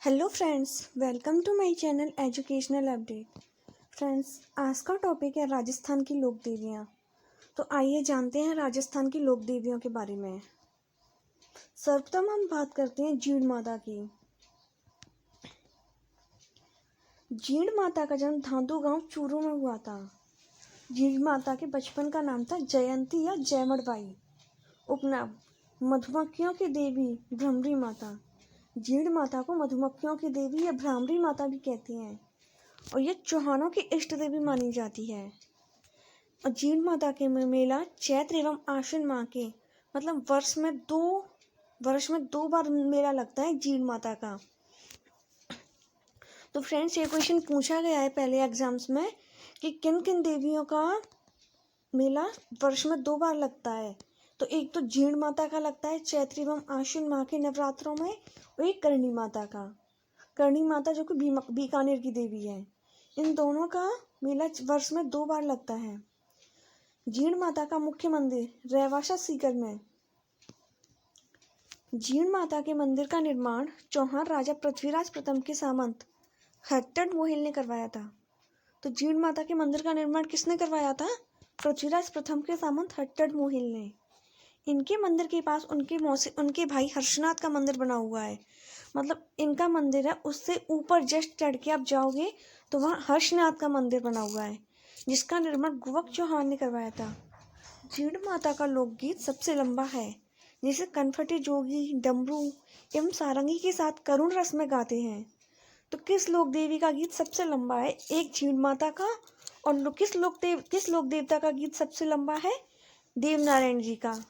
Hello friends, welcome to my channel educational update. Friends, आज का topic है राजस्थान की लोक देवियाँ। तो आइए जानते हैं राजस्थान की लोक देवियों के बारे में। सर्वप्रथम हम बात करते हैं जीण माता की। जीण माता का जन्म धांधु गांव चूरू में हुआ था। जीण माता के बचपन का नाम था जयंती या जयमड़बाई। उपनाम मधुमक्खियों की देवी भ्रमरी माता। जीण माता को मधुमक्खियों की देवी या भ्रामरी माता भी कहते हैं और ये चौहानों की इष्ट देवी मानी जाती है। और जीण माता के मेला चैत्र एवं आश्विन माह के मतलब वर्ष में दो बार मेला लगता है जीण माता का। तो फ्रेंड्स, ये क्वेश्चन पूछा गया है पहले एग्जाम्स में कि किन किन देवियों का मेला वर्ष में 2 बार लगता है। तो एक तो जीण माता का लगता है चैत्र एवं आश्विन माह के नवरात्रों में, और एक करणी माता का। करणी माता जो कि बीकानेर की देवी है, इन दोनों का मेला वर्ष में 2 बार लगता है। जीण माता का मुख्य मंदिर रेवासा सीकर में। जीण माता के मंदिर का निर्माण चौहान राजा पृथ्वीराज प्रथम के सामंत हट्टड़ मोहिल ने करवाया था। तो जीण माता के मंदिर का निर्माण किसने करवाया था? पृथ्वीराज प्रथम के सामंत हट्टड़ मोहिल ने। इनके मंदिर के पास उनके भाई हर्षनाथ का मंदिर बना हुआ है। मतलब इनका मंदिर है, उससे ऊपर जस्ट चढ़ के आप जाओगे तो वहाँ हर्षनाथ का मंदिर बना हुआ है, जिसका निर्माण गुवक चौहान ने करवाया था। जीण माता का लोकगीत सबसे लंबा है, जिसे कनफटी जोगी डमरू एवं सारंगी के साथ करुण रस में गाते हैं। तो किस लोक देवी का गीत सबसे लंबा है? एक जीण माता का। और किस लोक देवता का गीत सबसे लंबा है? देवनारायण जी का।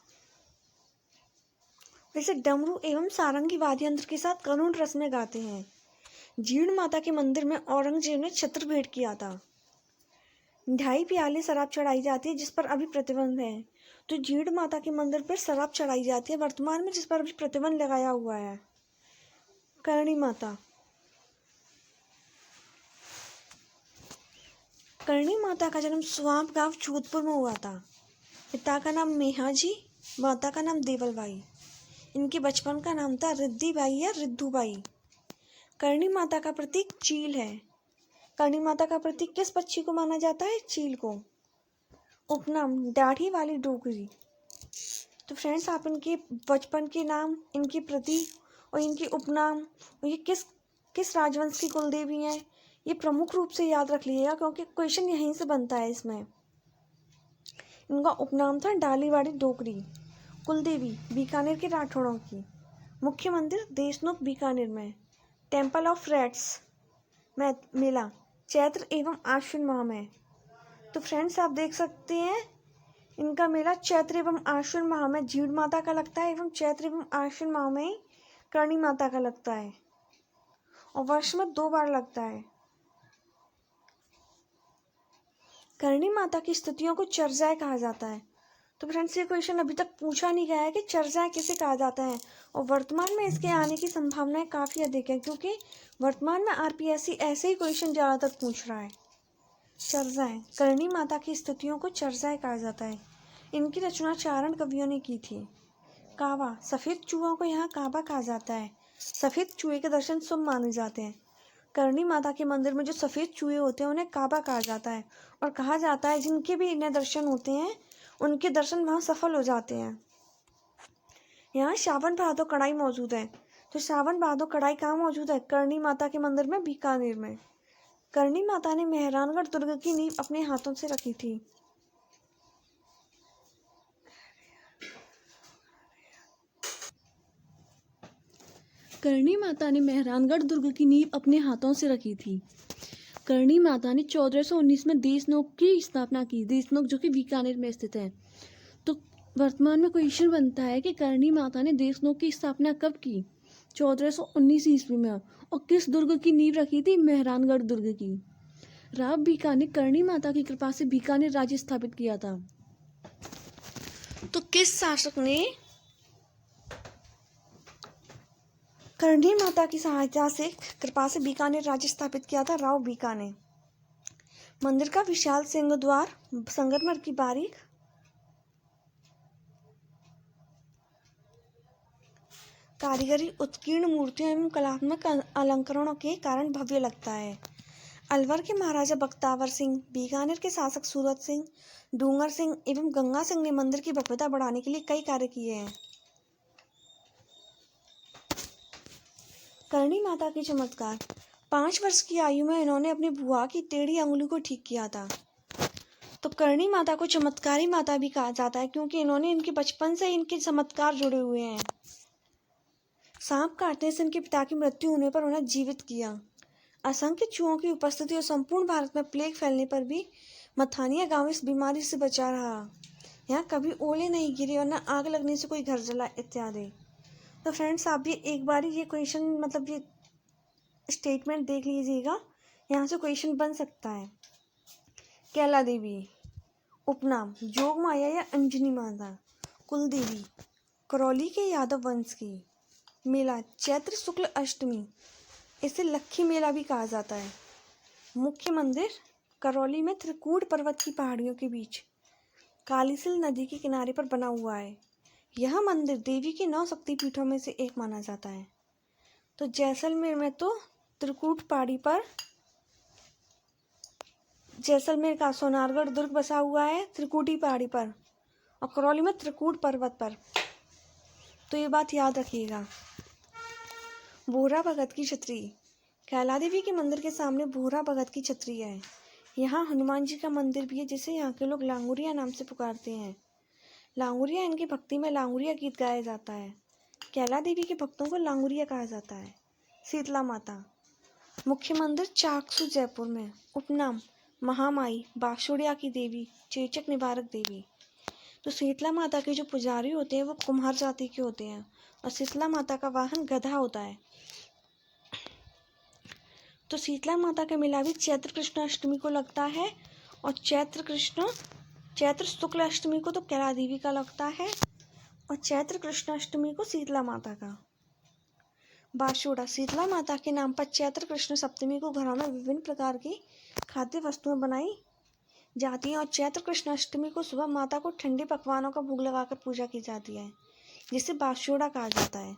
वैसे डमरू एवं सारंगी वाद्य यंत्र के साथ करुण रस में गाते हैं। जीण माता के मंदिर में औरंगजेब ने छत्र भेंट किया था। 2.5 प्याले शराब चढ़ाई जाती है, जिस पर अभी प्रतिबंध है। तो जीण माता के मंदिर पर शराब चढ़ाई जाती है वर्तमान में, जिस पर अभी प्रतिबंध लगाया हुआ है। करणी माता। करणी माता का जन्म स्वाम गांव जोधपुर में हुआ था। पिता का नाम मेहाजी, माता का नाम देवलबाई। इनके बचपन का नाम था रिद्धिबाई या रिद्धूबाई। करणी माता का प्रतीक चील है। करणी माता का प्रतीक किस पक्षी को माना जाता है? चील को। उपनाम दाढ़ी वाली डोगरी। तो फ्रेंड्स, आप इनके बचपन के नाम, इनके प्रतीक और इनके उपनाम और ये किस किस राजवंश की कुलदेवी हैं, ये प्रमुख रूप से याद रख लीजिएगा, क्योंकि क्वेश्चन यहीं से बनता है इसमें। इनका उपनाम था डालीवाड़ी डोगरी। कुलदेवी बीकानेर के राठौड़ों की। मुख्य मंदिर देशनोक बीकानेर में। टेम्पल ऑफ रैट्स मेला चैत्र एवं आश्विन माह में। तो फ्रेंड्स, आप देख सकते हैं इनका मेला चैत्र एवं आश्विन माह में जीण माता का लगता है एवं चैत्र एवं आश्विन माह में करणी माता का लगता है और वर्ष में 2 बार लगता है। करणी माता की स्तुतियों को चर्चाएं कहा जाता है। तो फ्रेंड्स, ये क्वेश्चन अभी तक पूछा नहीं गया है कि चर्चाएं किसे कहा जाता है, और वर्तमान में इसके आने की संभावनाएं काफ़ी अधिक है, क्योंकि वर्तमान में आरपीएससी ऐसे ही क्वेश्चन ज़्यादातर पूछ रहा है। चर्चाएं, करणी माता की स्तुतियों को चर्चाएं कहा जाता है। इनकी रचना चारण कवियों ने की थी। कावा, सफ़ेद चूहों को यहाँ काबा कहा जाता है। सफ़ेद चूहे के दर्शन शुभ माने जाते हैं। करणी माता के मंदिर में जो सफ़ेद चूहे होते हैं उन्हें काबा कहा जाता है, और कहा जाता है जिनके भी इन्हें दर्शन होते हैं उनके दर्शन वहाँ सफल हो जाते हैं। यहाँ श्रावण भादो कढ़ाई मौजूद है। तो श्रावण भादो कढ़ाई कहाँ मौजूद है? करणी माता के मंदिर में बीकानेर में। करणी माता ने मेहरानगढ़ दुर्ग की नींव अपने हाथों से रखी थी। करणी माता ने मेहरानगढ़ दुर्ग की नींव अपने हाथों से रखी थी। करणी माता ने 1419 में देशनोक की स्थापना की। देशनोक जो कि बीकानेर में स्थित है। तो वर्तमान में क्वेश्चन बनता है कि करणी माता ने देशनोक की स्थापना कब की? 1419 ईस्वी में। और किस दुर्ग की नींव रखी थी? मेहरानगढ़ दुर्ग की। राव बीका ने करणी माता की कृपा से बीकानेर राज्य स्थापित किया था। तो किस शासक ने करणी माता की सहायता से कृपा से बीकानेर राज्य स्थापित किया था? राव बीका ने। मंदिर का विशाल सिंह द्वार, संगमरमर की बारीक कारीगरी उत्कीर्ण मूर्तियों एवं कलात्मक अलंकरणों के कारण भव्य लगता है। अलवर के महाराजा बख्तावर सिंह, बीकानेर के शासक सूरत सिंह, डूंगर सिंह एवं गंगा सिंह ने मंदिर की भव्यता बढ़ाने के लिए कई कार्य किए हैं। करणी माता के चमत्कार। 5 वर्ष की आयु में इन्होंने अपनी बुआ की टेढ़ी अंगुली को ठीक किया था। तो करणी माता को चमत्कारी माता भी कहा जाता है क्योंकि इन्होंने इनके बचपन से इनके चमत्कार जुड़े हुए हैं। सांप काटने से इनके पिता की मृत्यु होने पर उन्हें जीवित किया। असंख्य चूहों की उपस्थिति और संपूर्ण भारत में प्लेग फैलने पर भी मथानिया गांव इस बीमारी से बचा रहा। यहाँ कभी ओले नहीं गिरे और न आग लगने से कोई घर जला इत्यादि। तो फ्रेंड्स, आप भी एक बार ये क्वेश्चन मतलब ये स्टेटमेंट देख लीजिएगा, यहाँ से क्वेश्चन बन सकता है। कैला देवी उपनाम जोग माया या अंजनी माता। कुल देवी करौली के यादव वंश की। मेला चैत्र शुक्ल अष्टमी, इसे लक्खी मेला भी कहा जाता है। मुख्य मंदिर करौली में त्रिकूट पर्वत की पहाड़ियों के बीच कालीसिल नदी के किनारे पर बना हुआ है। यह मंदिर देवी के 9 शक्तिपीठों में से एक माना जाता है। तो जैसलमेर में तो त्रिकूट पहाड़ी पर जैसलमेर का सोनारगढ़ दुर्ग बसा हुआ है त्रिकुटी पहाड़ी पर, और करौली में त्रिकूट पर्वत पर। तो ये बात याद रखिएगा। भोरा भगत की छतरी। कैला देवी के मंदिर के सामने भोरा भगत की छतरी है। यहाँ हनुमान जी का मंदिर भी है जिसे यहाँ के लोग लांगुरिया नाम से पुकारते हैं। लांगुरिया, इनकी भक्ति में लांगुरिया गीत गाया जाता है। कैला देवी के भक्तों को लांगुरिया कहा जाता है। शीतला माता मुख्य मंदिर चाकसू जयपुर में। उपनाम महामाई, बांसुड़िया की देवी, चेचक निवारक देवी। तो शीतला माता के जो पुजारी होते हैं वो कुम्हार जाति के होते हैं और शीतला माता का वाहन गधा होता है। तो शीतला माता का मेला भी चैत्र कृष्ण अष्टमी को लगता है और चैत्र शुक्ल अष्टमी को तो कैला देवी का लगता है और चैत्र कृष्ण अष्टमी को शीतला माता का। बांसुड़ा शीतला माता के नाम पर चैत्र कृष्ण सप्तमी को घरों में विभिन्न प्रकार की खाद्य वस्तुएं बनाई जाती हैं और चैत्र कृष्ण अष्टमी को सुबह माता को ठंडे पकवानों का भोग लगाकर पूजा की जाती है, जिसे बांसुड़ा कहा जाता है।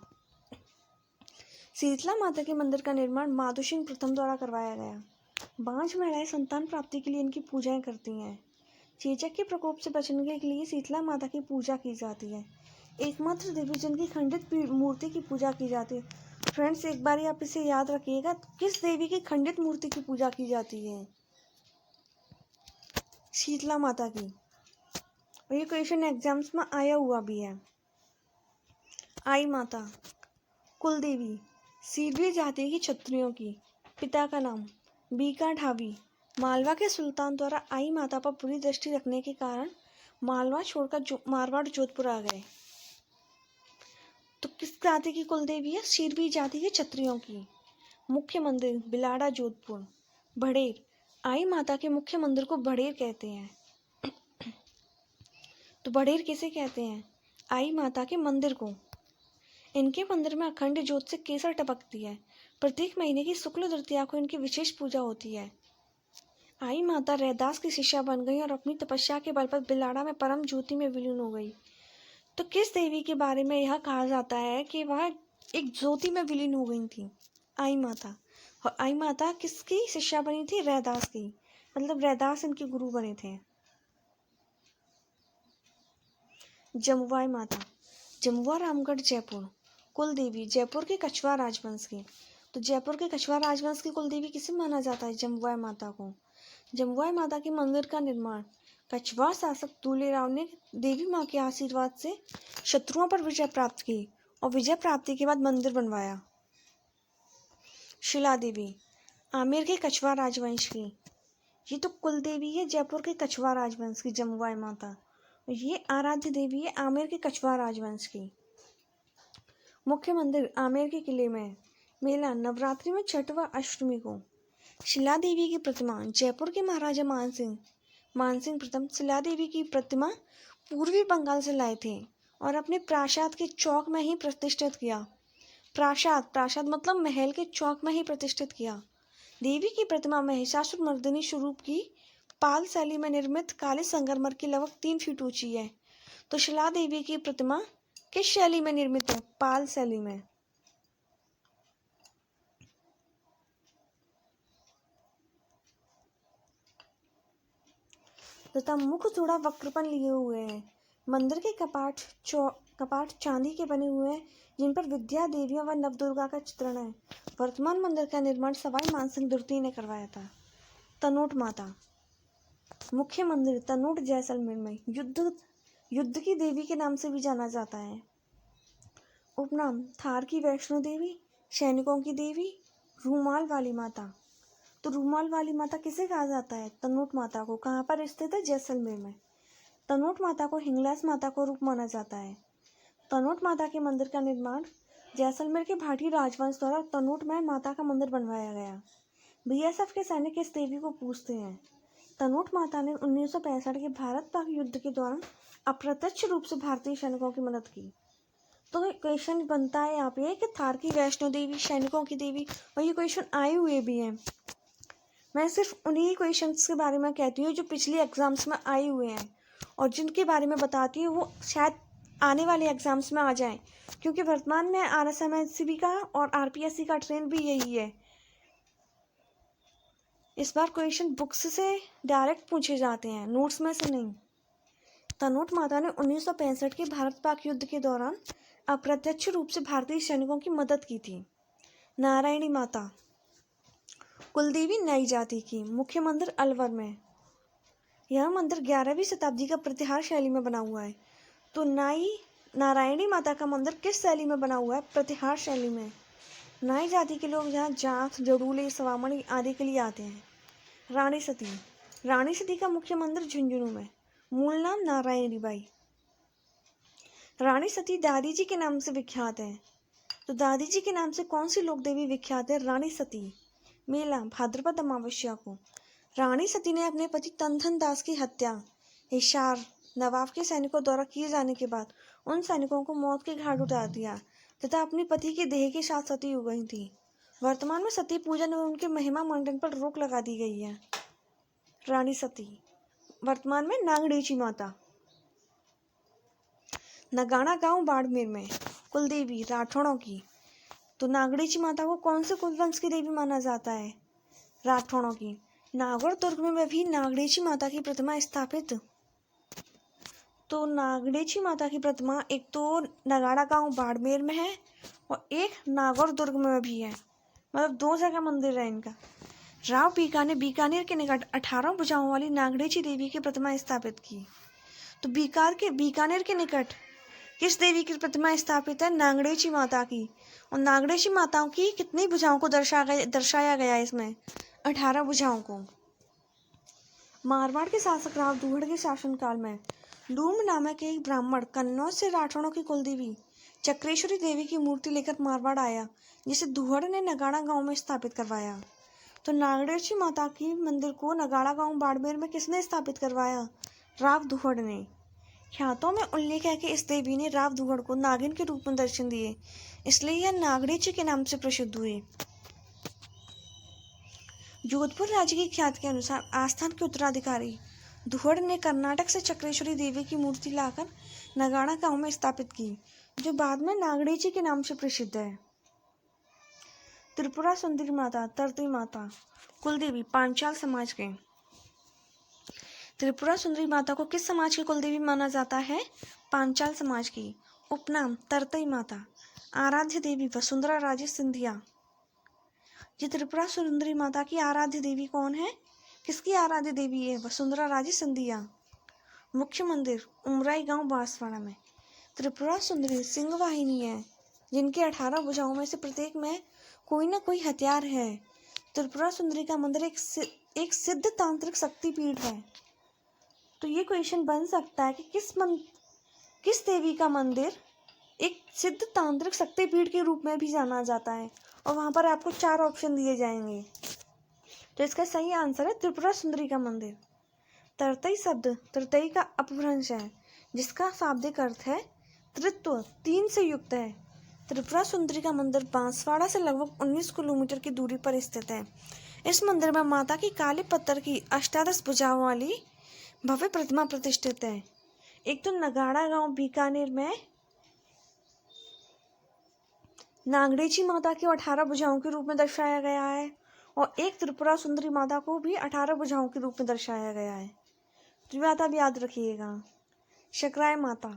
शीतला माता के मंदिर का निर्माण माधो सिंह प्रथम द्वारा करवाया गया। 5 महिलाएं संतान प्राप्ति के लिए इनकी पूजाएं करती हैं। चेचक के प्रकोप से बचने के लिए शीतला माता की पूजा की जाती है। एकमात्र देवी जिनकी खंडित मूर्ति की पूजा की जाती है। फ्रेंड्स, एक बार आप इसे याद रखिएगा, किस देवी की खंडित मूर्ति की पूजा की जाती है? शीतला माता की। और ये क्वेश्चन एग्जाम्स में आया हुआ भी है। आई माता कुल देवी सीरवी जाति की क्षत्रियों की। पिता का नाम बीका ढाबी। मालवा के सुल्तान द्वारा आई माता पर बुरी दृष्टि रखने के कारण मालवा छोड़कर मारवाड़ जोधपुर आ गए। तो किस जाति की कुल देवी है? सीरवी जाति के क्षत्रियों की। मुख्य मंदिर बिलाड़ा जोधपुर। भड़ेर आई माता के मुख्य मंदिर को भड़ेर कहते हैं। तो भड़ेर किसे कहते हैं? आई माता के मंदिर को। इनके मंदिर में अखंड ज्योत से केसर टपकती है। प्रत्येक महीने की शुक्ल तृतीया को इनकी विशेष पूजा होती है। आई माता रैदास की शिष्या बन गई और अपनी तपस्या के बल पर बिलाड़ा में परम ज्योति में विलीन हो गई। तो किस देवी के बारे में यह कहा जाता है कि वह एक ज्योति में विलीन हो गई थी? आई माता। और आई माता किसकी शिष्या बनी थी? रैदास की, मतलब रैदास इनके गुरु बने थे। जमुआई माता जमुआ रामगढ़ जयपुर। कुल देवी जयपुर के कछवा राजवंश की। तो जयपुर के कछवा राजवंश की कुल देवी किसे माना जाता है? जमुआई माता को। जमुआई माता के मंदिर का निर्माण कछवा शासक दूलेराव ने देवी माँ के आशीर्वाद से शत्रुओं पर विजय प्राप्त की और विजय प्राप्ति के बाद मंदिर बनवाया। शिला देवी आमेर के कछवा राजवंश की। ये तो कुल देवी है जयपुर के कछवा राजवंश की जमुआई माता। ये आराध्य देवी है आमेर के कछवा राजवंश की। मुख्य मंदिर आमेर के किले में। मेला नवरात्रि में छठ व अष्टमी को। शिला देवी की प्रतिमा जयपुर के महाराजा मानसिंह प्रथम शिला देवी की प्रतिमा पूर्वी बंगाल से लाए थे और अपने प्रासाद के चौक में ही प्रतिष्ठित किया। प्रासाद मतलब महल के चौक में ही प्रतिष्ठित किया। देवी की प्रतिमा महिषासुर मर्दिनी स्वरूप की पाल शैली में निर्मित काले संगमरमर की लगभग 3 फीट ऊंची है। तो शिला देवी की प्रतिमा किस शैली में निर्मित है? पाल शैली में। तथा मुख थोड़ा वक्रपन लिए हुए हैं। मंदिर के कपाट चांदी के बने हुए हैं, जिन पर विद्या देवियों व नवदुर्गा का चित्रण है। वर्तमान मंदिर का निर्माण सवाई मानसिंह द्वितीय ने करवाया था। तनोट माता। मुख्य मंदिर तनोट जैसलमेर में युद्ध की देवी के नाम से भी जाना जाता है। उपनाम थार की वैष्णो देवी, सैनिकों की देवी, रूमाल वाली माता। तो रूमाल वाली माता किसे कहा जाता है? तनोट माता को। कहाँ पर स्थित है? जैसलमेर में। तनोट माता को हिंगलाज माता को रूप माना जाता है। तनोट माता के मंदिर का निर्माण जैसलमेर के भाटी राजवंश द्वारा तनोट में माता का मंदिर बनवाया गया। बीएसएफ के सैनिक इस देवी को पूजते हैं। तनोट माता ने 1965 के भारत पाक युद्ध के दौरान अप्रत्यक्ष रूप से भारतीय सैनिकों की मदद की। तो क्वेश्चन बनता है यहाँ पे कि थार की वैष्णो देवी, सैनिकों की देवी, और ये क्वेश्चन आए हुए भी हैं। मैं सिर्फ उन्हीं क्वेश्चंस के बारे में कहती हूँ जो पिछले एग्जाम्स में आए हुए हैं, और जिनके बारे में बताती हूँ वो शायद आने वाले एग्जाम्स में आ जाएं, क्योंकि वर्तमान में RSMHCB का और RPSC का ट्रेंड भी यही है। इस बार क्वेश्चन बुक्स से डायरेक्ट पूछे जाते हैं, नोट्स में से नहीं। तनोट माता ने 1965 के भारत पाक युद्ध के दौरान अप्रत्यक्ष रूप से भारतीय सैनिकों की मदद की थी। नारायणी माता। कुलदेवी नई जाति की। मुख्य मंदिर अलवर में। यह मंदिर 11वीं शताब्दी का प्रतिहार शैली में बना हुआ है। तो नारायणी माता का मंदिर किस शैली में बना हुआ है? प्रतिहार शैली में। नाई जाति के लोग यहाँ जात, जड़ूले, सवामणी आदि के लिए आते हैं। रानी सती। रानी सती का मुख्य मंदिर झुंझुनू में। मूल नाम नारायणी बाई। रानी सती दादी जी के नाम से विख्यात है। तो दादी जी के नाम से कौन सी लोक देवी विख्यात है? रानी सती। मेला भाद्रपद अमावस्या को। रानी सती ने अपने पति तनधन दास की हत्या हिसार नवाब के सैनिकों द्वारा किए जाने के बाद उन सैनिकों को मौत के घाट उतार दिया तथा अपने पति के देह के साथ सती हो गई थी। वर्तमान में सती पूजन एवं उनके महिमा मंडन पर रोक लगा दी गई है। रानी सती। वर्तमान में नागडेची माता। नगाड़ा गांव बाड़मेर में। कुलदेवी राठौड़ों की। तो नागडेची माता को कौन से कुलवंश की देवी माना जाता है? राठौड़ों की। नागौर दुर्ग में भी नागडेची माता की प्रतिमा स्थापित। तो नागडेची माता की प्रतिमा एक तो नगाड़ा गांव बाड़मेर में है और एक नागौर दुर्ग में भी है, मतलब 2 जगह मंदिर है इनका। राव पीका ने बीकानेर के निकट 18 भुजाओं वाली नागडेची देवी की प्रतिमा स्थापित की। तो बीकानेर के निकट किस देवी की प्रतिमा स्थापित है? नागडेची माता की। और नागडेची माताओं की कितनी भुजाओं को दर्शाया गया है इसमें? 18 भुजाओं को। मारवाड़ के शासक राव दुहड़ के शासनकाल में लूम्ब नामक एक ब्राह्मण कन्नौज से राठौड़ों की कुलदेवी चक्रेश्वरी देवी की मूर्ति लेकर मारवाड़ आया, जिसे दुहड़ ने नगाड़ा गांव में स्थापित करवाया। तो नागडेची माता की मंदिर को नगाड़ा गांव बाड़मेर में किसने स्थापित करवाया? राव दुहड़ ने। ख्यातों में उल्लेख है कि इस देवी ने राव दुहड़ को नागिन के रूप में दर्शन दिए, इसलिए यह नागडेची के नाम से प्रसिद्ध हुई। जोधपुर राज्य की ख्याति के अनुसार आस्थान के उत्तराधिकारी दुहड़ ने कर्नाटक से चक्रेश्वरी देवी की मूर्ति लाकर नगाड़ा गांव में स्थापित की, जो बाद में नागडेची के नाम से प्रसिद्ध है। त्रिपुरा सुंदरी माता, तरती माता। कुलदेवी पांचाल समाज के। त्रिपुरा सुंदरी माता को किस समाज की कुलदेवी माना जाता है? पांचाल समाज की। उपनाम तरतई माता। आराध्य देवी वसुंधरा राजे सिंधिया। ये त्रिपुरा सुंदरी माता की आराध्य देवी कौन है? किसकी आराध्य देवी है? वसुंधरा राजे सिंधिया। मुख्य मंदिर उमराई गांव बांसवाड़ा में। त्रिपुरा सुंदरी सिंह वाहिनी है, जिनके 18 भुजाओं में से प्रत्येक में कोई ना कोई हथियार है। त्रिपुरा सुंदरी का मंदिर एक सिद्ध तांत्रिक शक्तिपीठ है। तो ये क्वेश्चन बन सकता है कि किस देवी का मंदिर एक सिद्ध तांत्रिक शक्तिपीठ के रूप में भी जाना जाता है, और वहां पर आपको 4 ऑप्शन दिए जाएंगे। तो इसका सही आंसर है त्रिपुरा सुंदरी का मंदिर। तरतई शब्द तरतई का अपभ्रंश है, जिसका शाब्दिक अर्थ है त्रित्व, 3 से युक्त है। त्रिपुरा सुंदरी का मंदिर बांसवाड़ा से लगभग 19 किलोमीटर की दूरी पर स्थित है। इस मंदिर में माता की काले पत्थर की 18 भुजाओं वाली भव्य प्रतिमा प्रतिष्ठित है। एक तो नगाड़ा गांव बीकानेर में नागडेची माता की 18 भुजाओं के रूप में दर्शाया गया है, और एक त्रिपुरा सुंदरी माता को भी 18 भुजाओं के रूप में दर्शाया गया है। तो बात आप याद रखिएगा। शकराय माता,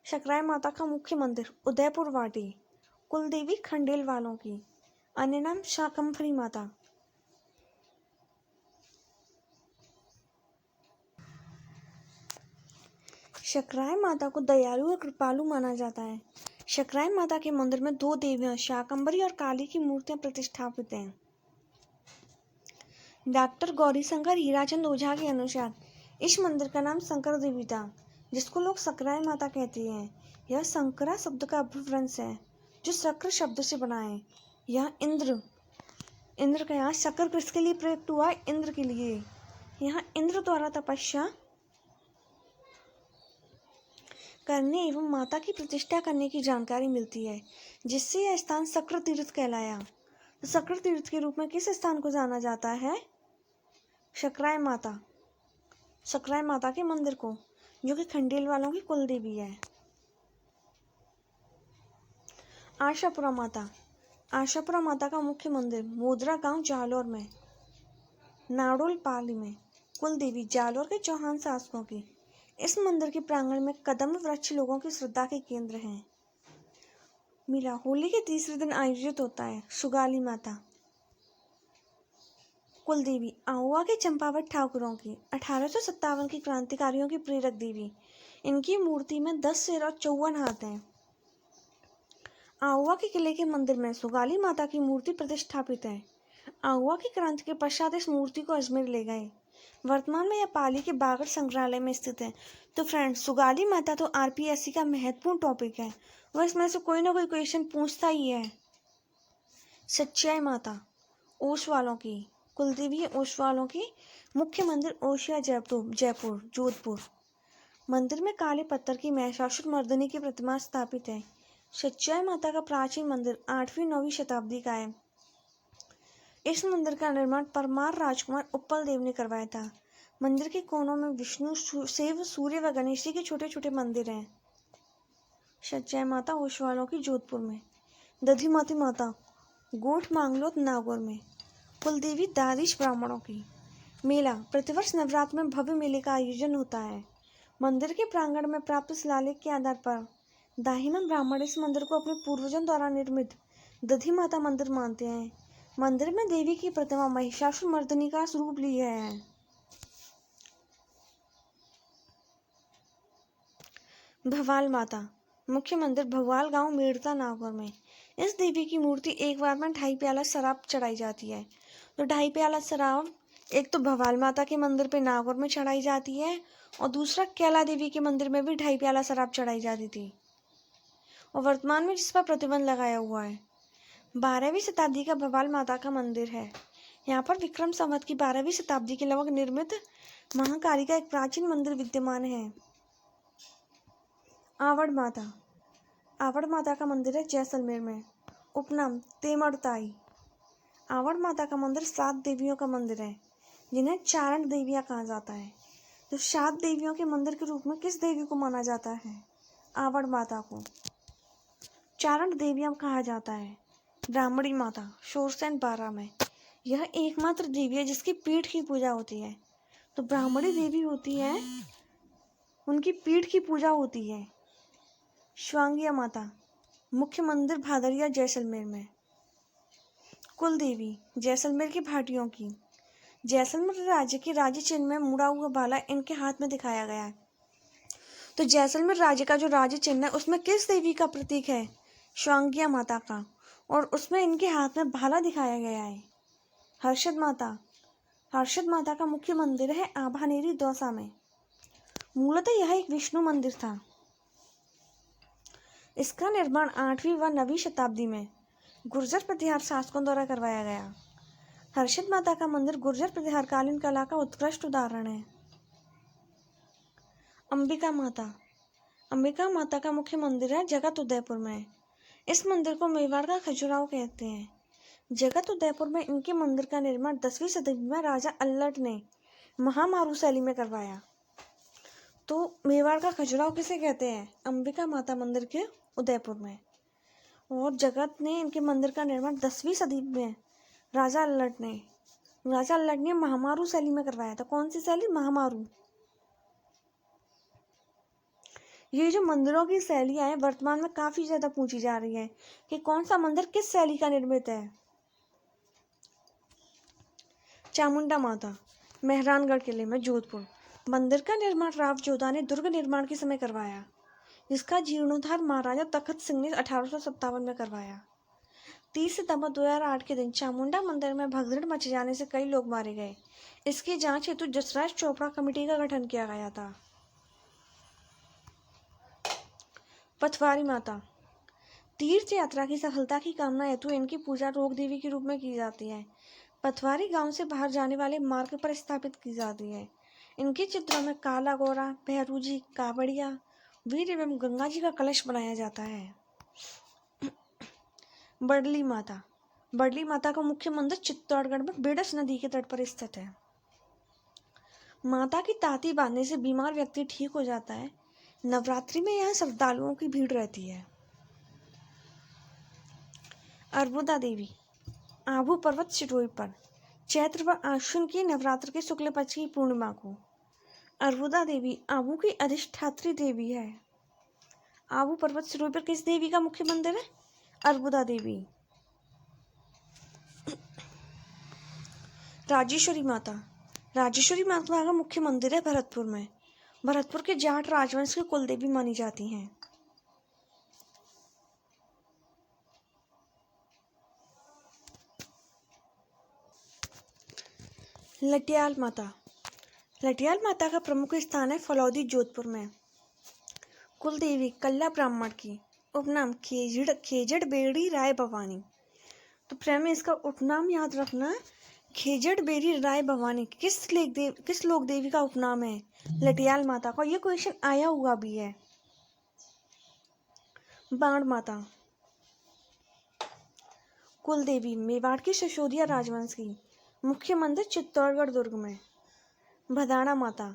शकराय माता का मुख्य मंदिर उदयपुर वाटी, कुल देवी खंडेल वालों की, अन्य नाम शाकंभरी माता। शकराय माता को दयालु और कृपालु माना जाता है। शकराय माता के मंदिर में 2 देवियां शाकंभरी और काली की मूर्तियां प्रतिष्ठापित हैं। डॉक्टर गौरीशंकर हीराचंद ओझा के अनुसार इस मंदिर का नाम शंकर देवी था, जिसको लोग सकराय माता कहते हैं। यह शंकरा शब्द का अपभ्रंश है, जो शक्र शब्द से बना है। यह इंद्र का यहाँ शक्र किसके लिए प्रयुक्त हुआ है? इंद्र के लिए। यहाँ इंद्र द्वारा तपस्या करने एवं माता की प्रतिष्ठा करने की जानकारी मिलती है, जिससे यह स्थान शक्र तीर्थ कहलाया। तो शक्र तीर्थ के रूप में किस स्थान को जाना जाता है? शकराय माता, शकराय माता के मंदिर को, जो कि खंडेल वालों की कुल देवी है। आशापुरा माता, आशापुरा माता का मुख्य मंदिर मोदरा गांव जालोर में, नाडोल पाली में, कुल देवी जालोर के चौहान शासकों की। इस मंदिर के प्रांगण में कदम्ब वृक्ष लोगों की श्रद्धा के केंद्र हैं। मेला होली के तीसरे दिन आयोजित होता है। सुगाली माता, कुल देवी आहुआ के चंपावत ठाकुरों की, 1857 की क्रांतिकारियों की प्रेरक देवी। इनकी मूर्ति में 10 सिर और 54 हाथ हैं। आहुआ के किले के मंदिर में सुगाली माता की मूर्ति प्रतिष्ठापित है। आहुआ की क्रांति के पश्चात इस मूर्ति को अजमेर ले गए। वर्तमान में यह पाली के बागड़ संग्रहालय में स्थित है। तो फ्रेंड्स, सुगाली माता तो आरपीएससी का महत्वपूर्ण टॉपिक है, वह इसमें से कोई ना कोई क्वेश्चन पूछता ही है। सच्चाई माता, ओश वालों की, कुलदेवी ओश वालों की, मुख्य मंदिर ओशिया जयपुर जोधपुर। मंदिर में काले पत्थर की महिषासुर मर्दिनी की प्रतिमा स्थापित है। सच्चाई माता का प्राचीन मंदिर 8वीं-9वीं शताब्दी का है। इस मंदिर का निर्माण परमार राजकुमार उत्पल देव ने करवाया था। मंदिर के कोनों में विष्णु, शिव, सूर्य व गणेश जी के छोटे छोटे मंदिर हैं। सच्चाई माता ओशवालों की जोधपुर में। दधिमती माता गोठ मांगलोत नागौर में, कुलदेवी दादिश ब्राह्मणों की। मेला प्रतिवर्ष नवरात्र में भव्य मेले का आयोजन होता है। मंदिर के प्रांगण में प्राप्त शिलालेख के आधार पर दाहिना ब्राह्मण इस मंदिर को अपने पूर्वजों द्वारा निर्मित दधि माता मंदिर मानते हैं। मंदिर में देवी की प्रतिमा महिषासुर मर्दिनी का स्वरूप लिया है। भवाल माता, मुख्य मंदिर भवाल गांव मेड़ता नागौर में। इस देवी की मूर्ति एक बार में 2.5 प्याला शराब चढ़ाई जाती है। तो 2.5 प्याला शराब एक तो भवाल माता के मंदिर पे नागौर में चढ़ाई जाती है, और दूसरा कैला देवी के मंदिर में भी 2.5 प्याला शराब चढ़ाई जाती थी, और वर्तमान में जिस पर प्रतिबंध लगाया हुआ है। 12वीं शताब्दी का भवाल माता का मंदिर है। यहाँ पर विक्रम संवत की 12वीं शताब्दी के लगभग निर्मित महाकाली का एक प्राचीन मंदिर विद्यमान है। आवड़ माता, आवड़ माता का मंदिर है जैसलमेर में। उपनाम तेमड़ताई। आवड़ माता का मंदिर 7 देवियों का मंदिर है, जिन्हें चारण देवियां कहा जाता है। तो 7 देवियों के मंदिर के रूप में किस देवी को माना जाता है? आवड़ माता को चारण देवियां कहा जाता है। ब्राह्मणी माता शोरसेन 12 में। यह एकमात्र देवी है जिसकी पीठ की पूजा होती है। तो ब्राह्मणी देवी होती है, उनकी पीठ की पूजा होती है। श्वांगिया माता, मुख्य मंदिर भादरिया जैसलमेर में। कुल देवी जैसलमेर की भाटियों की। जैसलमेर राज्य के राज्य चिन्ह में मुड़ा हुआ भाला इनके हाथ में दिखाया गया है। तो जैसलमेर राज्य का जो राज्य चिन्ह है उसमें किस देवी का प्रतीक है? श्वांगिया माता का, और उसमें इनके हाथ में भाला दिखाया गया है। हर्षद माता, हर्षद माता का मुख्य मंदिर है आभानेरी दौसा में। मूलतः यह एक विष्णु मंदिर था। इसका निर्माण 8वीं व 9वीं शताब्दी में गुर्जर प्रतिहार शासकों द्वारा करवाया गया। हर्षद माता का मंदिर गुर्जर प्रतिहार कालीन कला का उत्कृष्ट उदाहरण है। अंबिका माता, अंबिका माता का मुख्य मंदिर है जगत उदयपुर में। इस मंदिर को मेवाड़ का खजुराहो कहते हैं। जगत उदयपुर में इनके मंदिर का निर्माण 10वीं सदी में राजा अल्लट ने महामारू शैली में करवाया। तो मेवाड़ का खजुराहो किसे कहते हैं? अंबिका माता मंदिर के उदयपुर में। और जगत ने इनके मंदिर का निर्माण 10वीं सदी में राजा अल्लट ने महामारू शैली में करवाया था। कौन सी शैली? महामारू। ये जो मंदिरों की शैलियाँ हैं वर्तमान में काफ़ी ज़्यादा पूछी जा रही हैं कि कौन सा मंदिर किस शैली का निर्मित है। चामुंडा माता, मेहरानगढ़ किले में, जोधपुर। मंदिर का निर्माण राव जोधा ने दुर्ग निर्माण के समय करवाया, जिसका जीर्णोद्धार महाराजा तखत सिंह ने 1857 में करवाया। 30 सितंबर 2008 के दिन चामुंडा मंदिर में भगदड़ मच जाने से कई लोग मारे गए। इसकी जांच हेतु जसराज चोपड़ा कमेटी का गठन किया गया था। पथवारी माता, तीर्थ यात्रा की सफलता की कामना हेतु इनकी पूजा रोग देवी के रूप में की जाती है। पथवारी गांव से बाहर जाने वाले मार्ग पर स्थापित की जाती है। इनके चित्रों में काला गोरा, भैरू जी, कावड़िया, वीर एवं गंगा जी का कलश बनाया जाता है। बडली माता, बडली माता का मुख्य मंदिर चित्तौड़गढ़ में बेडस नदी के तट पर स्थित है। माता की ताती बांधने से बीमार व्यक्ति ठीक हो जाता है। नवरात्रि में यहाँ श्रद्धालुओं की भीड़ रहती है। अर्बुदा देवी, आबू पर्वत सिरोही पर, चैत्र व आश्विन की नवरात्र के शुक्ल पक्ष की पूर्णिमा को। अर्बुदा देवी आबू की अधिष्ठात्री देवी है। आबू पर्वत सिरोही पर किस देवी का मुख्य मंदिर है? अर्बुदा देवी। राजेश्वरी माता, राजेश्वरी माता का मुख्य मंदिर है भरतपुर में। भरतपुर के जाट राजवंश की कुल देवी मानी जाती हैं। लटियाल माता, लटियाल माता का प्रमुख स्थान है फलौदी, जोधपुर में। कुल देवी कल्ला ब्राह्मण की, उपनाम खेजड़ बेड़ी राय भवानी। तो प्रेम में इसका उपनाम याद रखना, खेजड़ बेड़ी राय भवानी किस लोक देवी का उपनाम है? लटियाल माता का। ये क्वेश्चन आया हुआ भी है। बाण माता, कुल देवी मेवाड़ की सिसोदिया राजवंश की, मुख्य मंदिर चित्तौड़गढ़ दुर्ग में। भदाणा माता,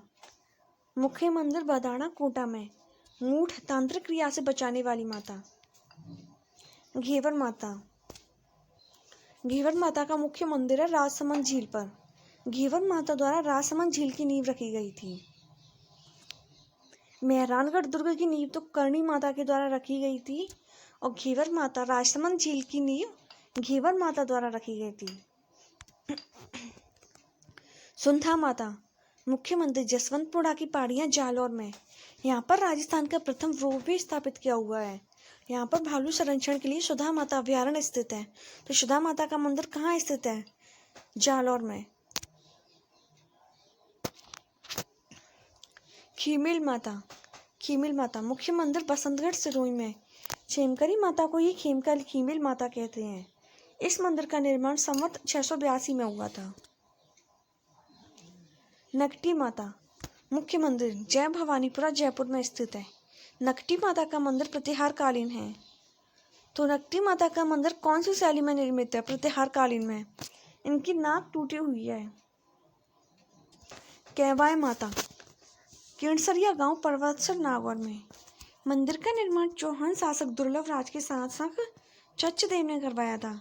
मुख्य मंदिर भदाणा कोटा में, मूठ तांत्रिक क्रिया से बचाने वाली माता। घेवर माता, घेवर माता का मुख्य मंदिर है राजसमंद झील पर। घेवर माता द्वारा राजसमंद झील की नींव रखी गई थी। मेहरानगढ़ दुर्ग की नींव तो करणी माता के द्वारा रखी गई थी और घेवर माता, राजसमंद झील की नींव घेवर माता द्वारा रखी गई थी। सुंधा माता, मुख्य मंदिर जसवंतपुरा की पहाड़ियाँ, जालौर में। यहाँ पर राजस्थान का प्रथम रोप वे स्थापित किया हुआ है। यहाँ पर भालू संरक्षण के लिए सुधा माता अभ्यारण्य स्थित है। तो सुधा माता का मंदिर कहाँ स्थित है? जालौर में। खीमिल माता, खीमिल माता मुख्य मंदिर बसंतगढ़ सिरोही में। खेमकरी माता को ही खीमिल माता कहते हैं। इस मंदिर का निर्माण संवत 682 में हुआ था। नकटी माता, मुख्य मंदिर जय भवानीपुरा, जयपुर में स्थित है। नकटी माता का मंदिर प्रतिहार कालीन है। तो नकटी माता का मंदिर कौन सी शैली में निर्मित है? प्रतिहार कालीन में। इनकी नाक टूटी हुई है। कैवाय माता, केणसरिया गांव, पर्वतसर, नागौर में। मंदिर का निर्माण चौहान शासक दुर्लभ राज के शासक चचदेव ने करवाया था।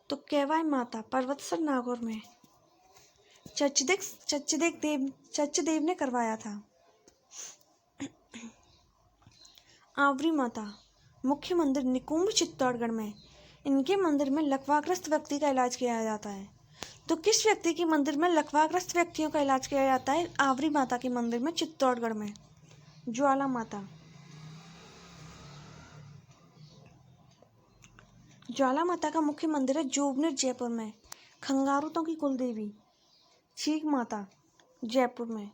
तो कैवाय माता पर्वतसर, नागौर में चचदेव ने करवाया था। आवरी माता, मुख्य मंदिर निकुंभ, चित्तौड़गढ़ में। इनके मंदिर में लकवाग्रस्त व्यक्ति का इलाज किया जाता है। तो किस व्यक्ति के मंदिर में लकवाग्रस्त व्यक्तियों का इलाज किया जाता है? आवरी माता के मंदिर में, चित्तौड़गढ़ में। ज्वाला माता, ज्वाला माता का मुख्य मंदिर है जोबनेर, जयपुर में। खंगारुतों की कुल देवी। चीख माता, जयपुर में।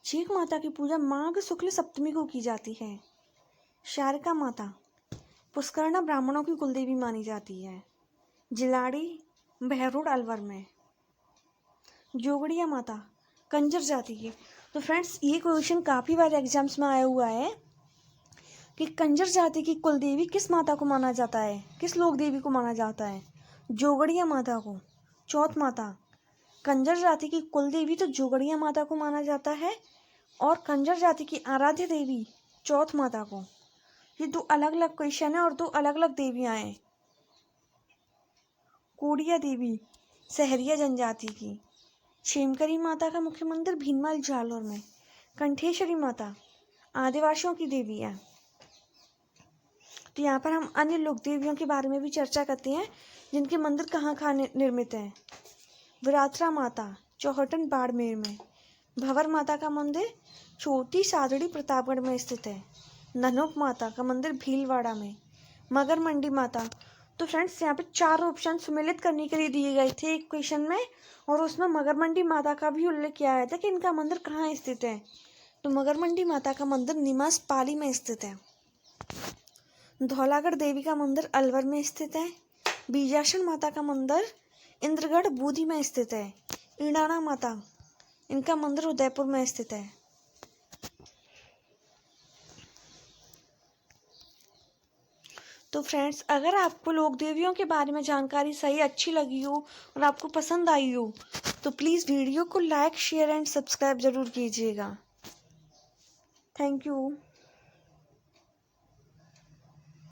चीख माता की पूजा माघ शुक्ल सप्तमी को की जाती है। शारिका माता पुष्करणा ब्राह्मणों की कुलदेवी मानी जाती है। जिलाड़ी, बहरोड, अलवर में। जोगड़िया माता कंजर जाति की। तो फ्रेंड्स, ये क्वेश्चन काफ़ी बार एग्जाम्स में आया हुआ है कि कंजर जाति की कुलदेवी किस माता को माना जाता है, किस लोक देवी को माना जाता है? जोगड़िया माता को। चौथ माता, कंजर जाति की कुलदेवी तो जोगड़िया माता को माना जाता है और कंजर जाति की आराध्य देवी चौथ माता को। ये दो अलग अलग क्वेश्चन है और दो अलग अलग देवियां हैं। कोडिया देवी सहरिया जनजाति की। क्षेमकरी माता का मुख्य मंदिर भीनमाल, जालौर में। कंठेश्वरी माता आदिवासियों की देवी है। तो यहाँ पर हम अन्य लोक देवियों के बारे में भी चर्चा करते हैं जिनके मंदिर कहाँ कहाँ निर्मित हैं। विरात्रा माता चौहटन बाड़मेर में। भंवर माता का मंदिर छोटी सादड़ी प्रतापगढ़ में स्थित है। ननोक माता का मंदिर भीलवाड़ा में। मगर मंडी माता। तो फ्रेंड्स यहाँ पे 4 ऑप्शन सम्मिलित करने के लिए दिए गए थे एक क्वेश्चन में, और उसमें मगर मंडी माता का भी उल्लेख किया गया था कि इनका मंदिर कहाँ स्थित है। तो मगर मंडी माता का मंदिर निमास पाली में स्थित है। धौलागढ़ देवी का मंदिर अलवर में स्थित है। बीजासन माता का मंदिर इंद्रगढ़ बूंदी में स्थित है। ईणाना माता, इनका मंदिर उदयपुर में स्थित है। तो फ्रेंड्स, अगर आपको लोक देवियों के बारे में जानकारी सही अच्छी लगी हो और आपको पसंद आई हो तो प्लीज़ वीडियो को लाइक शेयर एंड सब्सक्राइब ज़रूर कीजिएगा। Thank you.